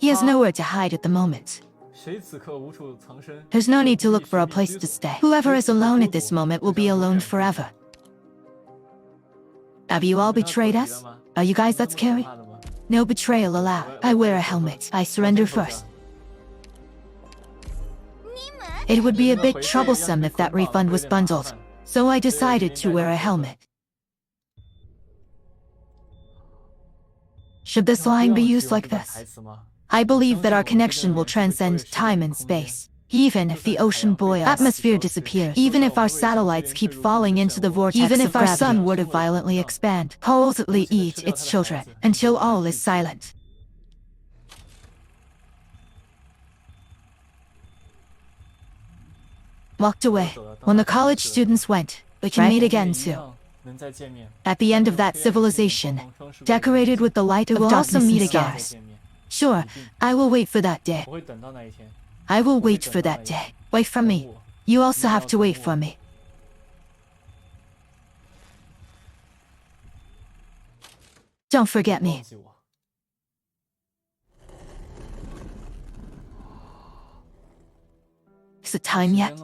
He has nowhere to hide at the moment. There's no need to look for a place to stay. Whoever is alone at this moment will be alone forever. Have you all betrayed us? Are you guys that scary? No betrayal allowed. I wear a helmet. I surrender first. It would be a bit troublesome if that refund was bundled, so I decided to wear a helmet. Should this line be used like this? I believe that our connection will transcend time and space. Even if the ocean boils, atmosphere disappears, even if our satellites keep falling into the vortex even if our sun were to violently expand, wholly eat its children, until all is silent. Walked away. When the college students went, we can meet again too. At the end of that civilization, decorated with the light of darkness and meet again. Sure, I will wait for that day. I will wait for that day. Wait for me. You also have to wait for me. Don't forget me. Is it time yet?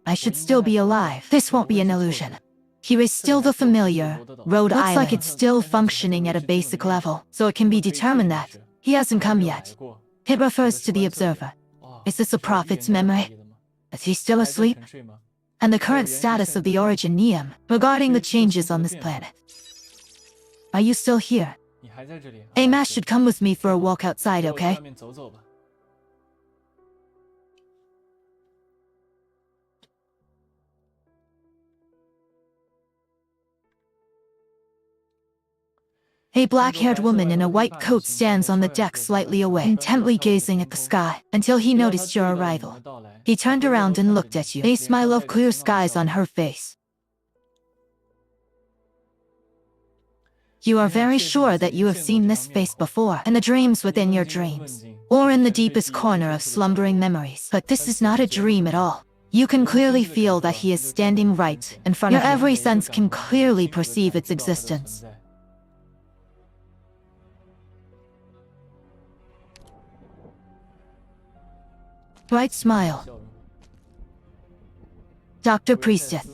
I should still be alive. This won't be an illusion. Here is still the familiar Rhode Island. Looks like it's still functioning at a basic level, so it can be determined that he hasn't come yet. It refers to the observer. Is this a prophet's memory? Is he still asleep? And the current status of the origin Neum regarding the changes on this planet. Are you still here? Amos should come with me for a walk outside, okay? A black-haired woman in a white coat stands on the deck slightly away, intently gazing at the sky, until he noticed your arrival. He turned around and looked at you, a smile of clear skies on her face. You are very sure that you have seen this face before, in the dreams within your dreams, or in the deepest corner of slumbering memories. But this is not a dream at all. You can clearly feel that he is standing right in front of you. Your every sense can clearly perceive its existence. Bright smile. Dr. Priestess.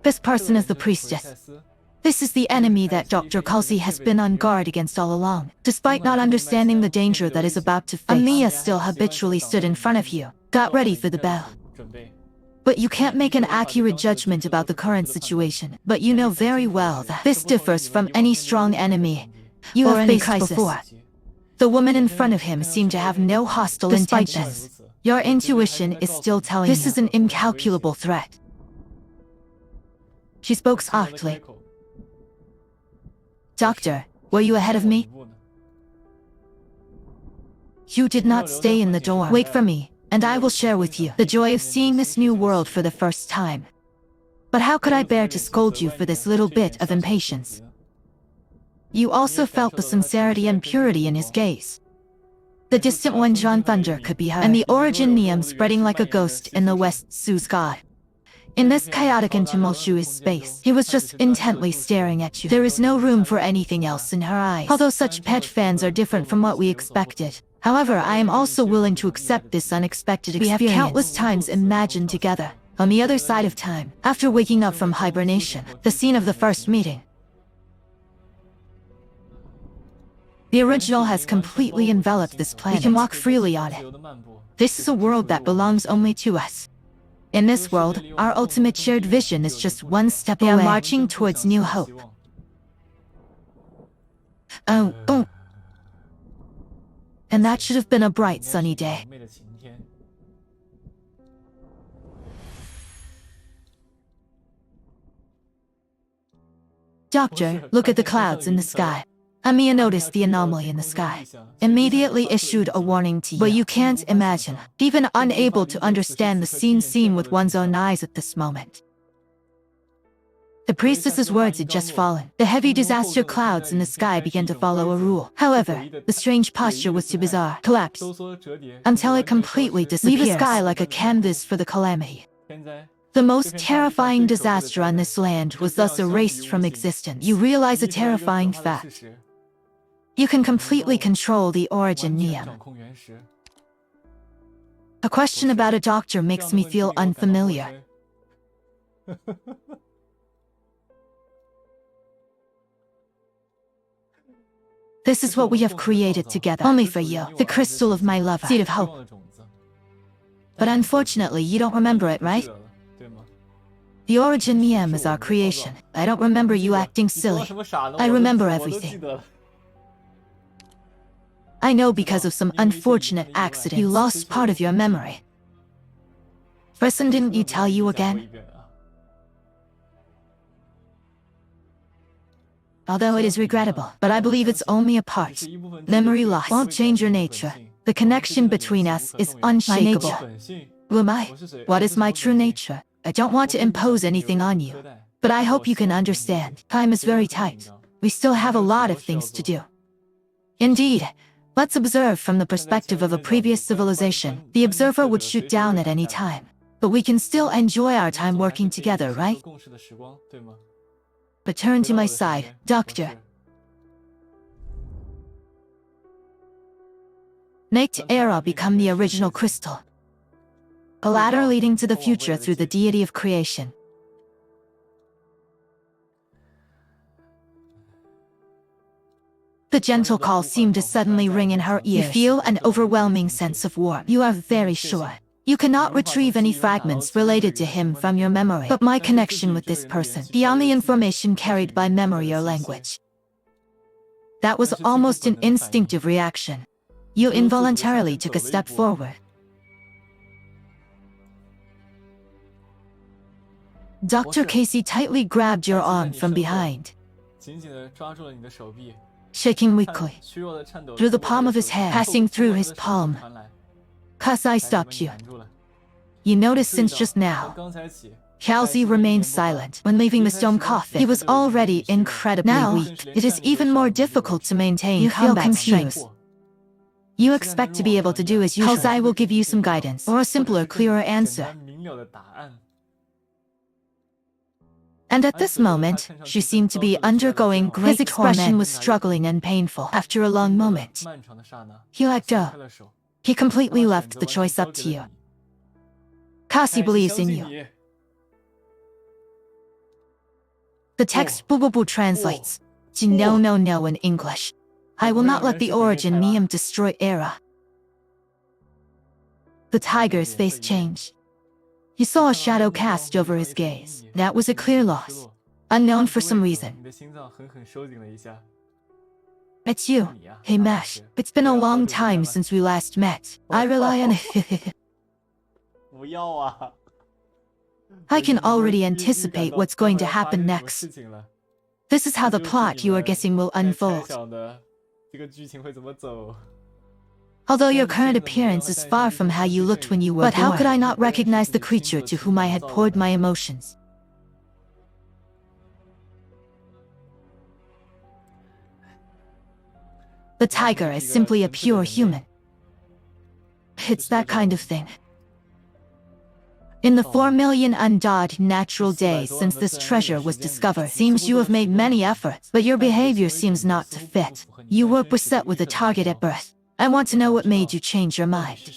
This person is the Priestess. This is the enemy that Dr. Kal'tsit has been on guard against all along. Despite not understanding the danger that is about to face, Amia still habitually stood in front of you, got ready for the bell. But you can't make an accurate judgment about the current situation. But you know very well that this differs from any strong enemy you have faced before. The woman in front of him seemed to have no hostile intentions. Your intuition is still telling you this is an incalculable threat. She spoke softly. Doctor, were you ahead of me? You did not stay in the door. Wait for me, and I will share with you the joy of seeing this new world for the first time. But how could I bear to scold you for this little bit of impatience? You also felt the sincerity and purity in his gaze. The distant Wenjuan thunder could be heard, and the origin Neum spreading like a ghost in the west Su sky. In this chaotic and tumultuous space, he was just intently staring at you. There is no room for anything else in her eyes. Although such pet fans are different from what we expected. However, I am also willing to accept this unexpected experience. We have countless times imagined together, on the other side of time, after waking up from hibernation, the scene of the first meeting. The original has completely enveloped this planet. We can walk freely on it. This is a world that belongs only to us. In this world, our ultimate shared vision is just one step away. We are marching towards new hope. And that should have been a bright, sunny day. Doctor, look at the clouds in the sky. Amia noticed the anomaly in the sky, immediately issued a warning to you. But you can't imagine, even unable to understand the scene seen with one's own eyes at this moment. The priestess's words had just fallen. The heavy disaster clouds in the sky began to follow a rule. However, the strange posture was too bizarre. Collapse. Until it completely disappears. Leave the sky like a canvas for the calamity. The most terrifying disaster on this land was thus erased from existence. You realize a terrifying fact. You can completely control the origin Neum. A question about a doctor makes me feel unfamiliar. This is what we have created together, only for you, the crystal of my lover, seed of hope. But unfortunately, you don't remember it, right? The origin Neum is our creation. I don't remember you acting silly. I remember everything. I know because of some unfortunate accident, you lost part of your memory. Person, didn't you tell you again? Although it is regrettable, but I believe it's only a part. Memory loss won't change your nature. The connection between us is unshakable. Who am I? What is my true nature? I don't want to impose anything on you, but I hope you can understand. Time is very tight. We still have a lot of things to do. Indeed, let's observe from the perspective of a previous civilization. The observer would shoot down at any time, but we can still enjoy our time working together, right? Return to my side, Doctor. Make Era become the original crystal. A ladder leading to the future through the deity of creation. The gentle call seemed to suddenly ring in her ears. You feel an overwhelming sense of warmth. You are very sure. You cannot retrieve any fragments related to him from your memory, but my connection with this person, beyond the information carried by memory or language. That was almost an instinctive reaction. You involuntarily took a step forward. Dr. Casey tightly grabbed your arm from behind, shaking weakly, through the palm of his hand, passing through his palm. Kasai stopped you. You noticed since just now, Kal'tsit remained silent when leaving the stone coffin. He was already incredibly weak. It is even more difficult to maintain combat strength. You expect to be able to do as usual. Kal'tsit will give you some guidance, or a simpler, clearer answer. And at this moment, she seemed to be undergoing great His expression torment. Was struggling and painful. After a long moment, he let go. He completely left the choice up to you. Kasi believes in you. The text Bububu translates to no in English. I will not let the origin Neum destroy Era. The tiger's face changed. You saw a shadow cast over his gaze. That was a clear loss, unknown for some reason. It's you. Hey Mesh, it's been a long time since we last met. I rely on I can already anticipate what's going to happen next. This is how the plot you are guessing will unfold. Although your current appearance is far from how you looked when you were born. But how could I not recognize the creature to whom I had poured my emotions? The tiger is simply a pure human. It's that kind of thing. In the 4 million undawed natural days since this treasure was discovered, seems you have made many efforts, but your behavior seems not to fit. You were beset with a target at birth. I want to know what made you change your mind.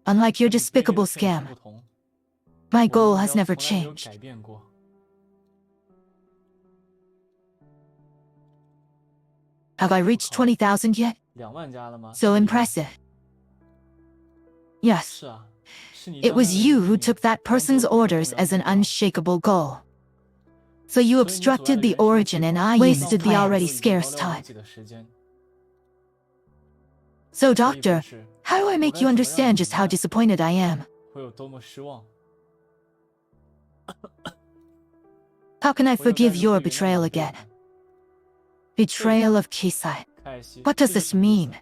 Unlike your despicable scam, my goal has never changed. Have I reached 20,000 yet? So impressive. Yes. It was you who took that person's orders as an unshakable goal. So you obstructed the origin and I wasted the already scarce time. So Doctor, how do I make you understand just how disappointed I am? How can I forgive your betrayal again? Betrayal of Kisai. What does this mean?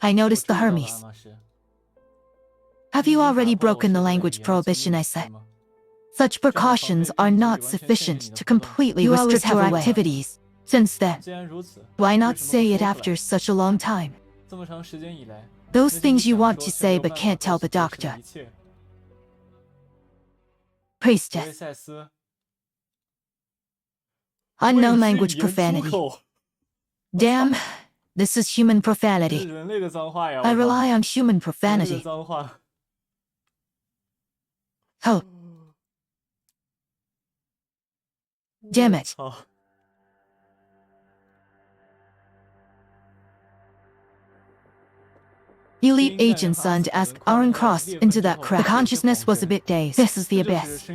I noticed the Hermes. Have you already broken the language prohibition I set? Such precautions are not sufficient to completely restrict your activities. Since then, why not say it after such a long time? Those things you want to say but can't tell the doctor. Priestess. Unknown language profanity. Damn, this is human profanity. I rely on human profanity. Oh. Damn it. Elite agent son to ask Aaron Cross into that crack. The consciousness was a bit dazed. This is the abyss.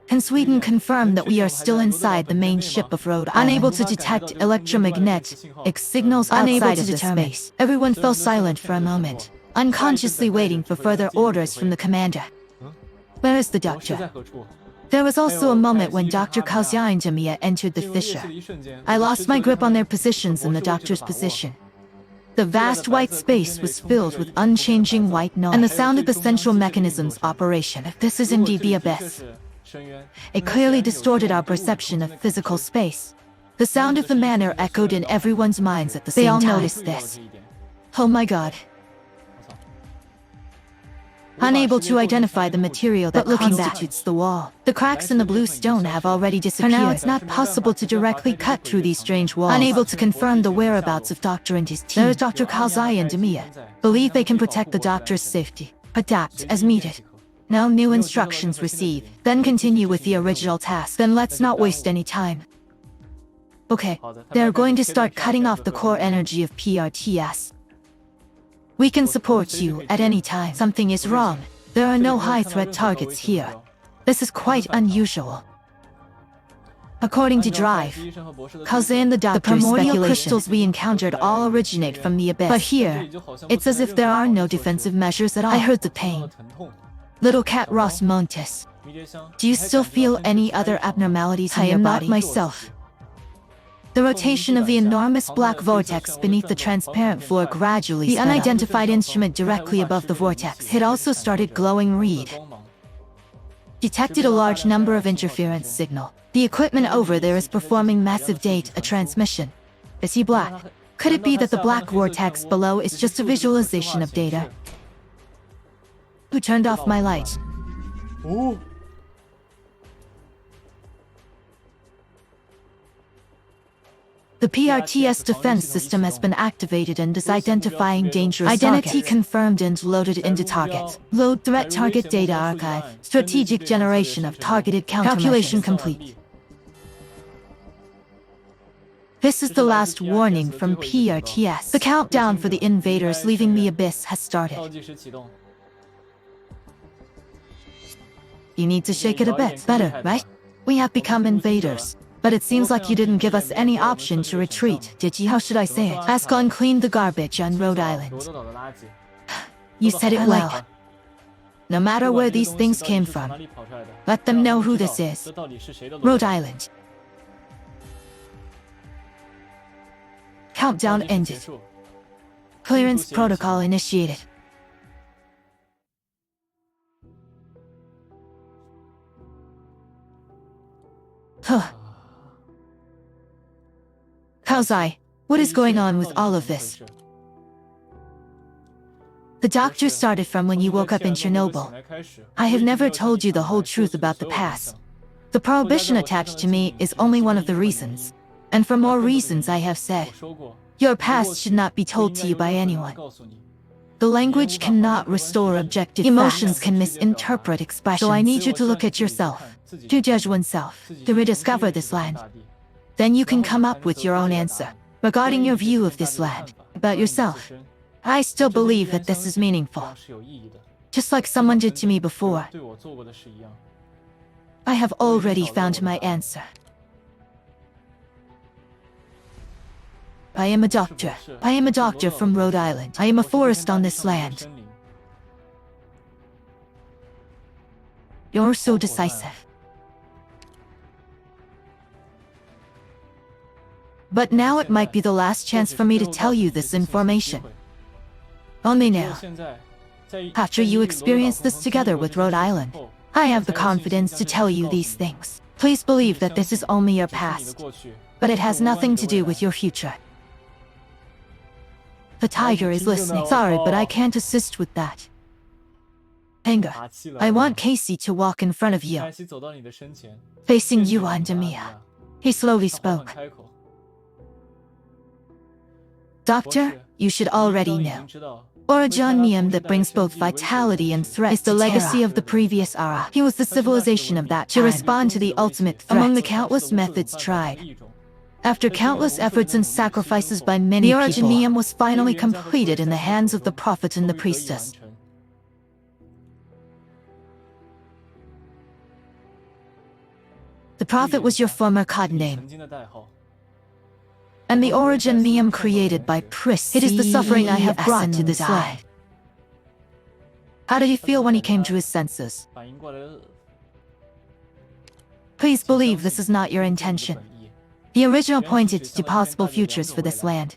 Can Sweden confirm that we are still inside the main ship of Rhode Island? Unable to detect electromagnetic signals outside of the space. Everyone fell silent for a moment, unconsciously waiting for further orders from the commander. Where is the doctor? There was also a moment when Dr. Kal'tsit and Jamiya entered the fissure. I lost my grip on their positions and the doctor's position. The vast white space was filled with unchanging white noise, and the sound of the central mechanism's operation. If this is indeed the abyss, it clearly distorted our perception of physical space. The sound of the manor echoed in everyone's minds at the same time. They all noticed this. Oh my god. Unable to identify the material that constitutes the wall. The cracks in the blue stone have already disappeared. For now, it's not possible to directly cut through these strange walls. Unable to confirm the whereabouts of Doctor and his team. There is Dr. Kal'tsit and Jamiya. Believe they can protect the doctor's safety. Adapt as needed. Now new instructions received. Then continue with the original task. Then let's not waste any time. Okay, they're going to start cutting off the core energy of PRTS. We can support you at any time. Something is wrong. There are no high-threat targets here. This is quite unusual. According to Drive, Kal'tsit and the doctor's primordial crystals we encountered all originate from the abyss. But here, it's as if there are no defensive measures at all. I heard the pain. Little cat Ross Montes. Do you still feel any other abnormalities in your body? I am not myself. The rotation of the enormous black vortex beneath the transparent floor gradually sped up. The unidentified instrument directly above the vortex had also started glowing red. Detected a large number of interference signal. The equipment over there is performing massive data transmission. Is he black? Could it be that the black vortex below is just a visualization of data? Who turned off my light? Ooh. The PRTS defense system has been activated and is identifying dangerous targets. Identity confirmed and loaded into target. Load threat target data archive. Strategic generation of targeted countermeasures. Calculation complete. This is the last warning from PRTS. The countdown for the invaders leaving the abyss has started. You need to shake it a bit. Better, right? We have become invaders. But it seems like you didn't give us any option to retreat, did you? How should I say it? Ascon cleaned the garbage on Rhode Island. You said it well. No matter where these things came from, let them know who this is. Rhode Island. Countdown ended. Clearance protocol initiated. Huh. Kal'tsit, what is going on with all of this? The doctor started from when you woke up in Chernobyl. I have never told you the whole truth about the past. The prohibition attached to me is only one of the reasons. And for more reasons I have said. Your past should not be told to you by anyone. The language cannot restore objective Emotions can misinterpret expressions. So I need you to look at yourself, to judge oneself, to rediscover this land. Then you can come up with your own answer. Regarding your view of this land, about yourself, I still believe that this is meaningful. Just like someone did to me before. I have already found my answer. I am a doctor. I am a doctor from Rhode Island. I am a forest on this land. You're so decisive. But now it might be the last chance for me to tell you this information. Only now. After you experience this together with Rhode Island, I have the confidence to tell you these things. Please believe that this is only your past, but it has nothing to do with your future. The tiger is listening. Sorry, but I can't assist with that. Anger. I want Casey to walk in front of you, facing you and Jamiya. He slowly spoke. Doctor, you should already know. Originium that brings both vitality and threat is the legacy of the previous era. He was the civilization of that time to respond to the ultimate threat among the countless methods tried. After countless efforts and sacrifices by many people, the Originium was finally completed in the hands of the Prophet and the Priestess. The Prophet was your former cod name, and the Originium created by Priestess. It is the suffering I have brought to this land. How did he feel when he came to his senses? Please believe this is not your intention. The original pointed to possible futures for this land.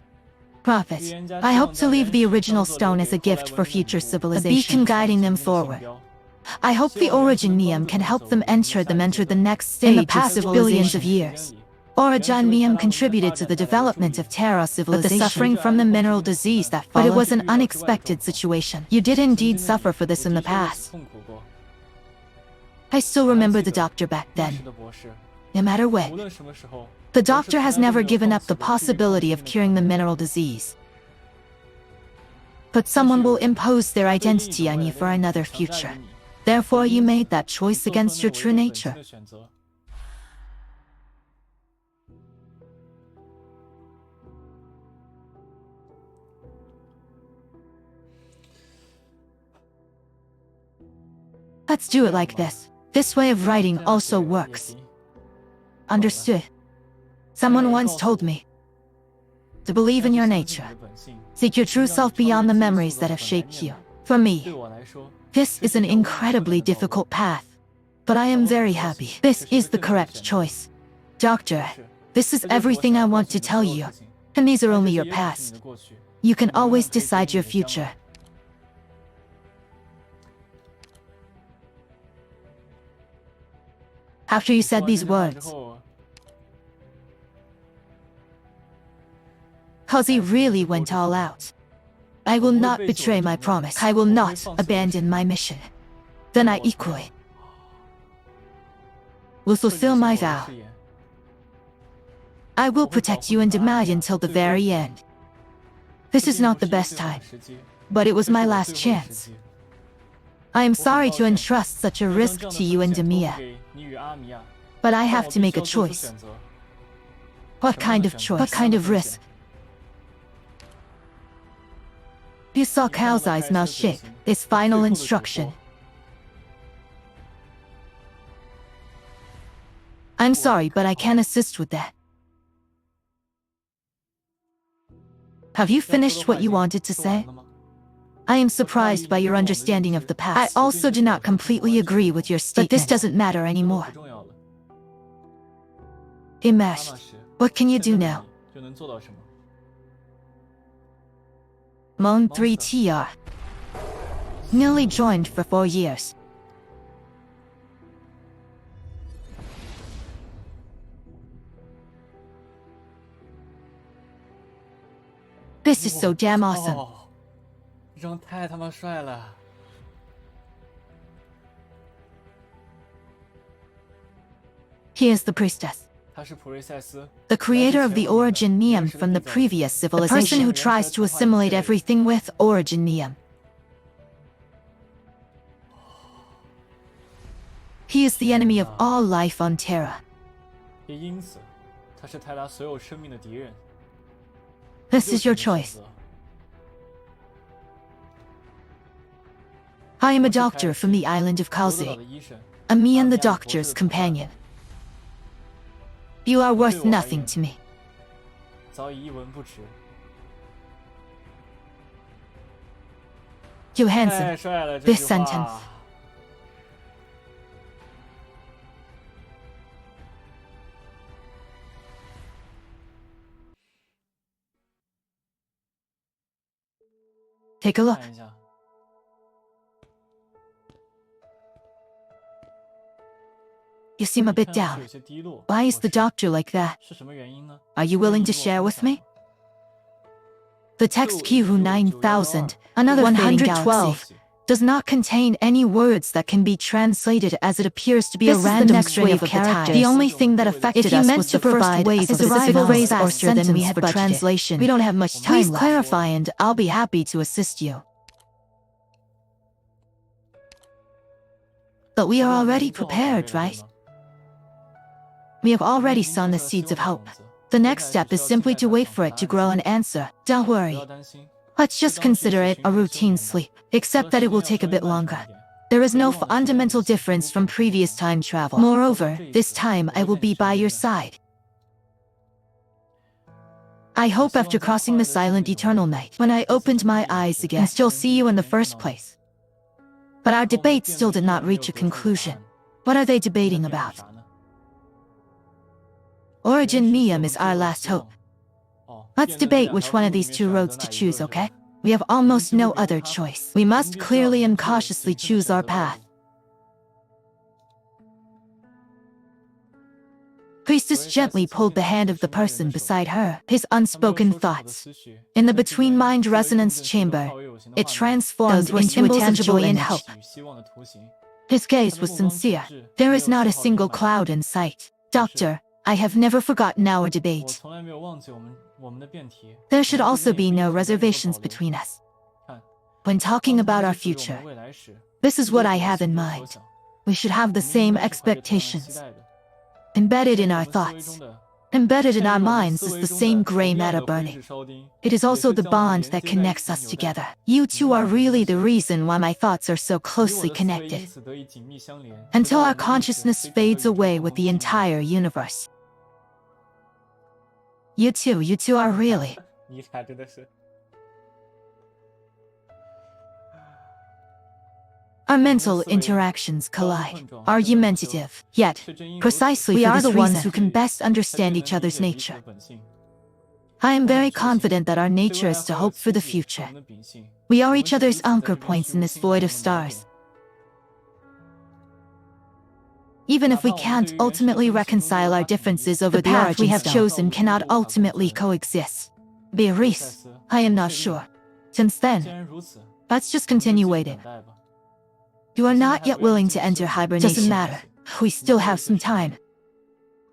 Prophet, I hope to leave the original stone as a gift for future civilization, a beacon guiding them forward. I hope the Originium can help them enter the next stage in the past of billions of years. Originium contributed to the development of Terra civilization, but the suffering from the mineral disease that followed. But it was an unexpected situation. You did indeed suffer for this in the past. I still remember the doctor back then. No matter what, the doctor has never given up the possibility of curing the mineral disease. But someone will impose their identity on you for another future. Therefore, you made that choice against your true nature. Let's do it like this. This way of writing also works. Understood? Someone once told me to believe in your nature. Seek your true self beyond the memories that have shaped you. For me, this is an incredibly difficult path, but I am very happy. This is the correct choice. Doctor, this is everything I want to tell you, and these are only your past. You can always decide your future. After you said these words, Kazi really went all out. I will not betray my promise. I will not abandon my mission. Then I equally will fulfill my vow. I will protect you and Demai until the very end. This is not the best time, but it was my last chance. I am sorry to entrust such a risk to you and Demia, but I have to make a choice. What kind of choice? What kind of risk? You saw Kal'tsit's mouth shake. His final instruction. I'm sorry, but I can't assist with that. Have you finished what you wanted to say? I am surprised by your understanding of the past. I also do not completely agree with your statement, but this doesn't matter anymore. Imesh, what can you do now? Mon 3TR. Newly joined for 4 years. This is so damn awesome. 这张太他妈帅了。 He is the priestess, 她是普瑞塞斯， the creator of the Originium from the previous civilization, the person who tries to assimilate everything with Originium. He is the enemy of all life on Terra. 也因此，他是泰达所有生命的敌人。 This is your choice. I am a doctor from the island of Kal'tsit, a me and the doctor's companion. You are worth nothing to me. 早已一文不值。 Johansson, 太帅了，这 this 句 sentence. 话。 Take a look. 看一下， You seem a bit 看上去 down. 有些低落。 Why is the doctor like that? 是什么原因呢？ Are you willing to share with me? The text Kihu 9000, another 112, does not contain any words that can be translated as it appears to be a random string of characters. The only thing that affected us was the first wave of arrival raised faster than we had budgeted. Translation. We don't have much time left. Please clarify and I'll be happy to assist you. But we are already prepared, right? We have already sown the seeds of hope. The next step is simply to wait for it to grow and answer. Don't worry. Let's just consider it a routine sleep, except that it will take a bit longer. There is no fundamental difference from previous time travel. Moreover, this time I will be by your side. I hope after crossing the silent eternal night, when I opened my eyes again, I still see you in the first place. But our debate still did not reach a conclusion. What are they debating about? Origin Mium is our last hope. Let's debate which one of these two roads to choose, okay? We have almost no other choice. We must clearly and cautiously choose our path. Priestess gently pulled the hand of the person beside her, his unspoken thoughts. In the between-mind resonance chamber, it transformed into a tangible in hope. His gaze was sincere. There is not a single cloud in sight. Doctor, I have never forgotten our debate. There should also be no reservations between us. When talking about our future, this is what I have in mind. We should have the same expectations. Embedded in our thoughts, embedded in our minds is the same gray matter burning. It is also the bond that connects us together. You two are really the reason why my thoughts are so closely connected. Until our consciousness fades away with the entire universe. You two are really... Our mental interactions collide, argumentative, yet, precisely we are the ones who can best understand each other's nature. I am very confident that our nature is to hope for the future. We are each other's anchor points in this void of stars. Even if we can't ultimately reconcile our differences over the path we have chosen cannot ultimately coexist. Beatrice, I am not sure. Since then, let's just continue waiting. You are not yet willing to enter hibernation. Doesn't matter. We still have some time.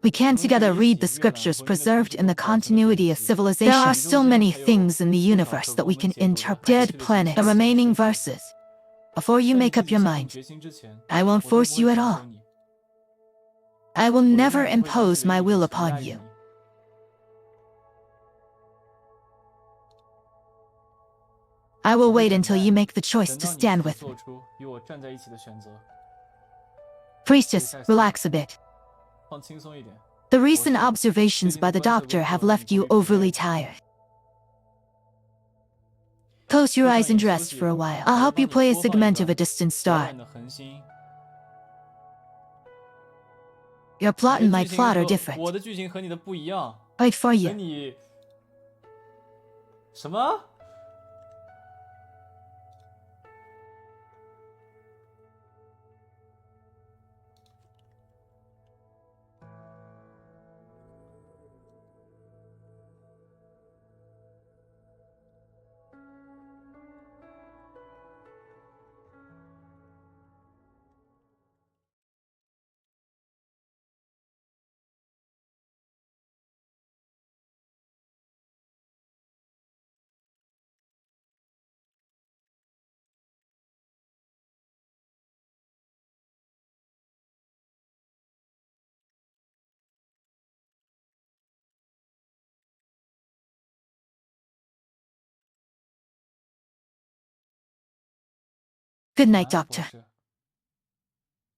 We can together read the scriptures preserved in the continuity of civilization. There are still many things in the universe that we can interpret. Dead planet. The remaining verses. Before you make up your mind, I won't force you at all. I will never impose my will upon you. I will wait until you make the choice to stand with me. Priestess, relax a bit. The recent observations by the doctor have left you overly tired. Close your eyes and rest for a while. I'll help you play a segment of a distant star. Your plot and my plot are different. Wait for you. Good night, Doctor.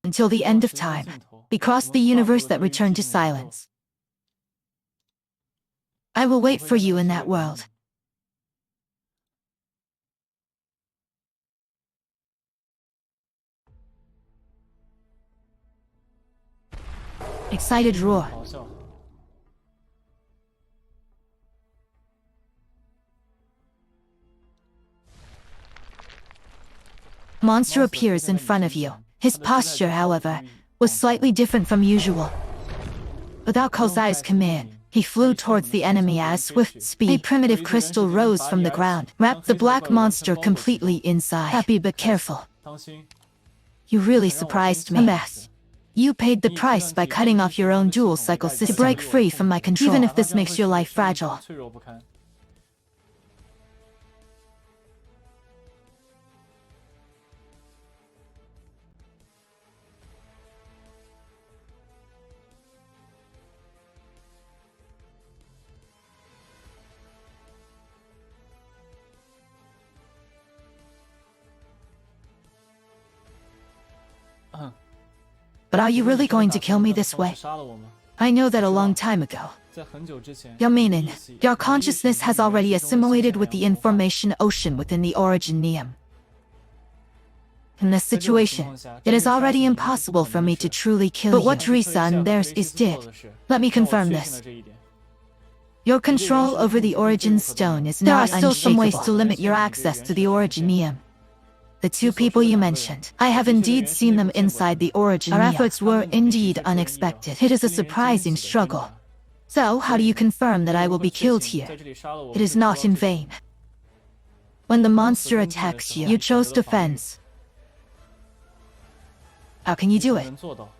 Until the end of time, we cross the universe that returned to silence. I will wait for you in that world. Excited roar. Monster appears in front of you. His posture, however, was slightly different from usual. Without Kal'tsit's command, He flew towards the enemy at a swift speed. A primitive crystal rose from the ground, wrapped the black monster completely inside. Happy but careful. 当心， You really surprised me. A mess. You paid the price by cutting off your own dual cycle system to break free from my control, even if this makes your life fragile. 脆弱不堪。 But are you really going to kill me this way? 杀了我吗？ I know that a long time ago. 在很久之前， Yaminin, your consciousness has already assimilated with the information ocean within the origin Neum. In this situation, it is already impossible for me to truly kill you. But what Teresa and theirs is did. Let me confirm this. Your control over the origin stone is not unshakable. There are still some ways to limit your access to the origin Neum. The two people you mentioned, I have indeed seen them inside the origin. Our efforts were indeed unexpected. It is a surprising struggle. So, how do you confirm that I will be killed here? It is not in vain. When the monster attacks you, you chose defense. How can you do it? 能做到。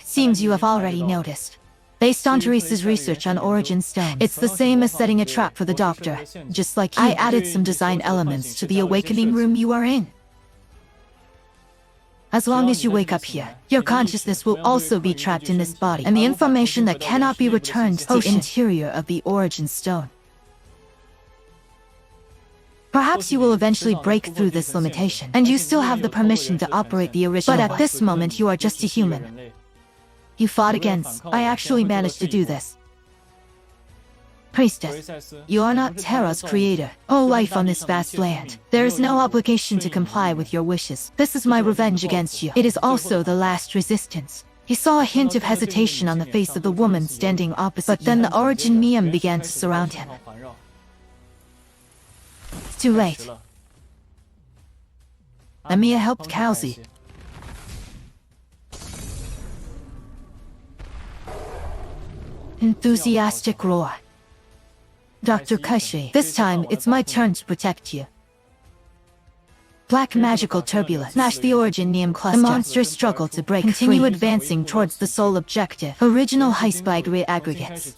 It seems you have already noticed. Based on Teresa's research on origin stones, it's the same as setting a trap for the doctor. Just like you, I added some design elements to the awakening room you are in. As long as you wake up here, your consciousness will also be trapped in this body, and the information that cannot be returned to the interior of the origin stone. Perhaps you will eventually break through this limitation, and you still have the permission to operate the original. But at this moment, you are just a human. You fought against. I actually managed to do this. Priestess, you are not Terra's creator. O life on this vast land, there is no obligation to comply with your wishes. This is my revenge against you. It is also the last resistance. He saw a hint of hesitation on the face of the woman standing opposite, but then the origin Neum began to surround him. It's too late. Amiya helped Kal'tsit. Enthusiastic roar. Dr. Kushi, this time it's my turn to protect you. Black magical turbulence. Smash the origin Neum cluster. The monster struggled to break Continue advancing towards the sole objective. Original high-spike reaggregates.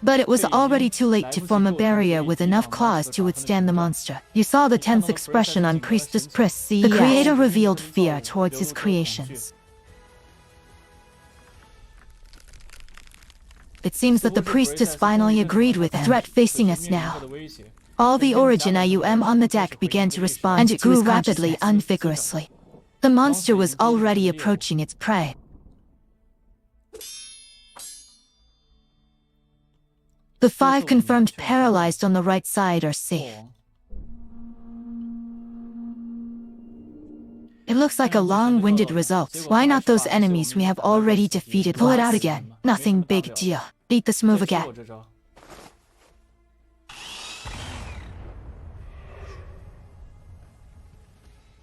But it was already too late to form a barrier with enough claws to withstand the monster. You saw the tense expression on Priestess C17. The creator revealed fear towards his creations. It seems that the priestess finally agreed with the threat facing us now. All the origin IUM on the deck began to respond, and it grew rapidly and vigorously. The monster was already approaching its prey. The 5 confirmed paralyzed on the right side are safe. It looks like a long-winded result. Why not those enemies we have already defeated? Pull it out again. Nothing big deal. Beat this move again.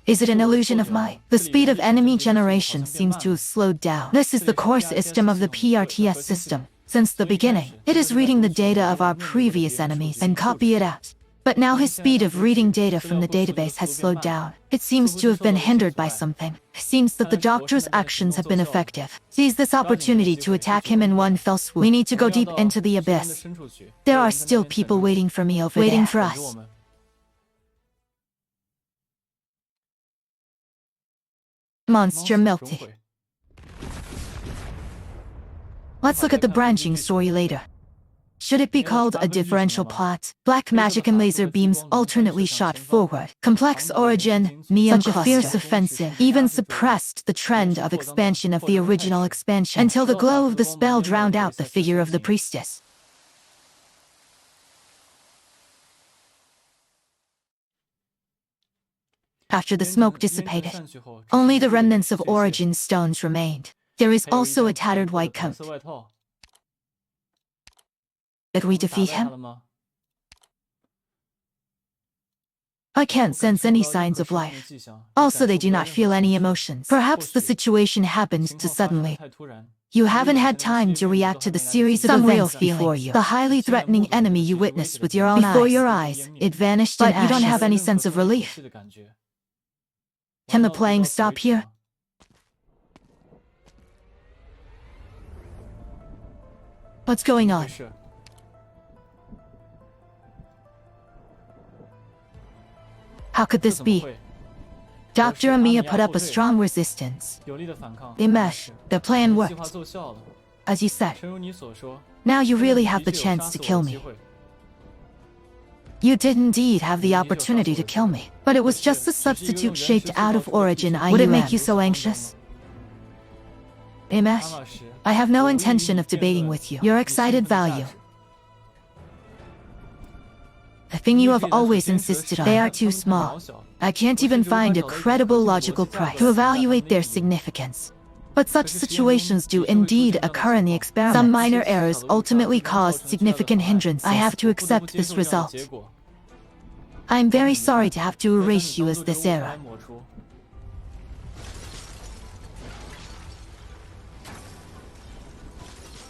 Is it an illusion of mine? The speed of enemy generation seems to have slowed down. This is the core system of the PRTS system. Since the beginning, it is reading the data of our previous enemies and copy it out. But now his speed of reading data from the database has slowed down. It seems to have been hindered by something. It seems that the doctor's actions have been effective. Seize this opportunity to attack him in one fell swoop. We need to go deep into the abyss. There are still people waiting for me over there. Waiting for us. Monster melted. Let's look at the branching story later. Should it be called a differential plot? Black magic and laser beams alternately shot forward. Complex origin, Neum cluster. Such a fierce offensive even suppressed the trend of expansion of the original expansion until the glow of the spell drowned out the figure of the priestess. After the smoke dissipated, only the remnants of origin stones remained. There is also a tattered white coat. Did we defeat him? I can't sense any signs of life. Also, they do not feel any emotions. Perhaps the situation happened too suddenly. You haven't had time to react to the series of events before you. The highly threatening enemy you witnessed with your own eyes. Before your eyes, it vanished in ashes. But you don't have any sense of relief. Can the playing stop here? What's going on? How could this be? Dr. Amiya put up a strong resistance. They meshed. The plan worked. As you said. Now you really have the chance to kill me. You did indeed have the opportunity to kill me. But it was just a substitute shaped out of origin IUM. Would it make you so anxious? Imesh, I have no intention of debating with you. Your excited value. A thing you have always insisted on. They are too small. I can't even find a credible logical price to evaluate their significance. But such situations do indeed occur in the experiment. Some minor errors ultimately caused significant hindrances. I have to accept this result. I'm very sorry to have to erase you as this error.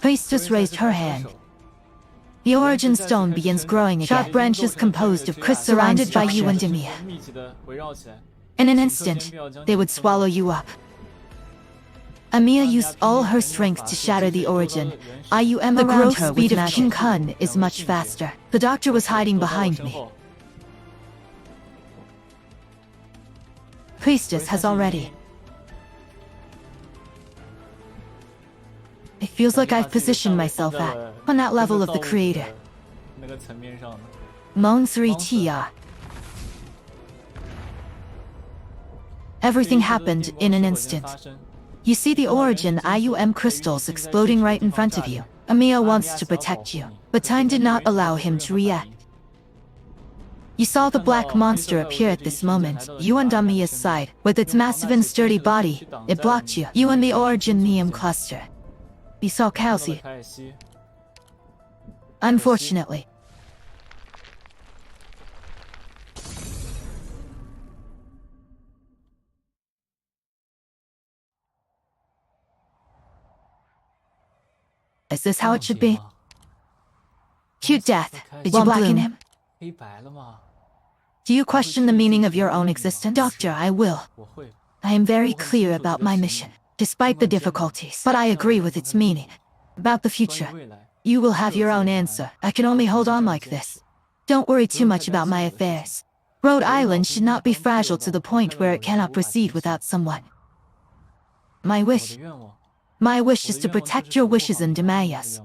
Priestess raised her hand. The origin stone begins growing again. Sharp branches composed of crystals surrounded by you and Amiya. In an instant, they would swallow you up. Amiya used all her strength to shatter the origin. IUM the growth speed of King Kun is much faster. The doctor was hiding behind me. Priestess has already. It feels like I've positioned myself on that level of the creator. Mon 3TR. Everything happened in an instant. You see the origin IUM crystals exploding right in front of you. Amiya wants to protect you, but time did not allow him to react. You saw the black monster appear at this moment. You and Amiya's side, with its massive and sturdy body, it blocked you. You and the origin Neum cluster. You saw Kal'tsit. Unfortunately. Is this how it should be? Cute death. Did you blacken him? Do you question the meaning of your own existence? Doctor, I will. I am very clear about my mission, despite the difficulties. But I agree with its meaning. About the future. You will have your own answer. I can only hold on like this. Don't worry too much about my affairs. Rhode Island should not be fragile to the point where it cannot proceed without someone. My wish is to protect your wishes and Demaya's.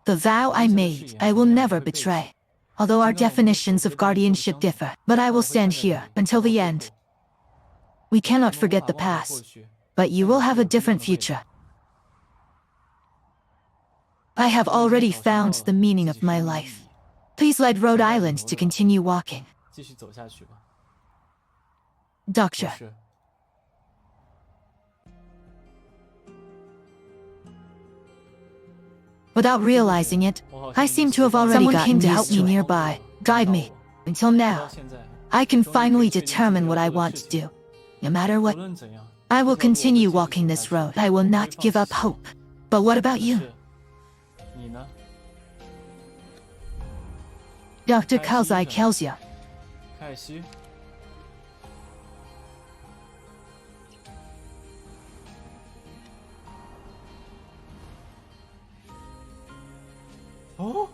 The vow I made, I will never betray. Although our definitions of guardianship differ, but I will stand here until the end. We cannot forget the past, but you will have a different future. I have already found the meaning of my life. Please let Rhode Island to continue walking. Doctor. Without realizing it, I seem to have already gotten used to it. Someone came to help me nearby, guide me. Until now, I can finally determine what I want to do. No matter what, I will continue walking this road. I will not give up hope. But what about you? Dr. Kal'tsit. Oh?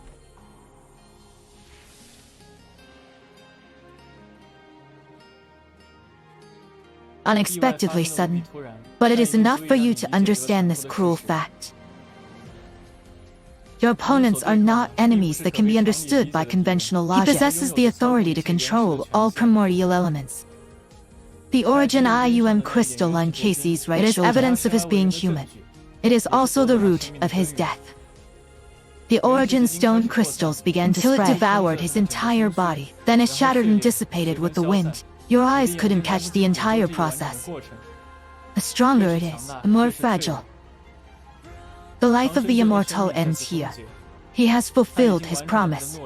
Unexpectedly sudden, but it is enough for you to understand this cruel fact. Your opponents are not enemies that can be understood by conventional logic. He possesses the authority to control all primordial elements. The origin IUM crystal on Casey's right shoulder. It is evidence of his being human. It is also the root of his death. The origin stone crystals began to spread. It devoured his entire body. Then it shattered and dissipated with the wind. Your eyes couldn't catch the entire process. The stronger it is, the more fragile. The life of the immortal ends here. He has fulfilled his promise.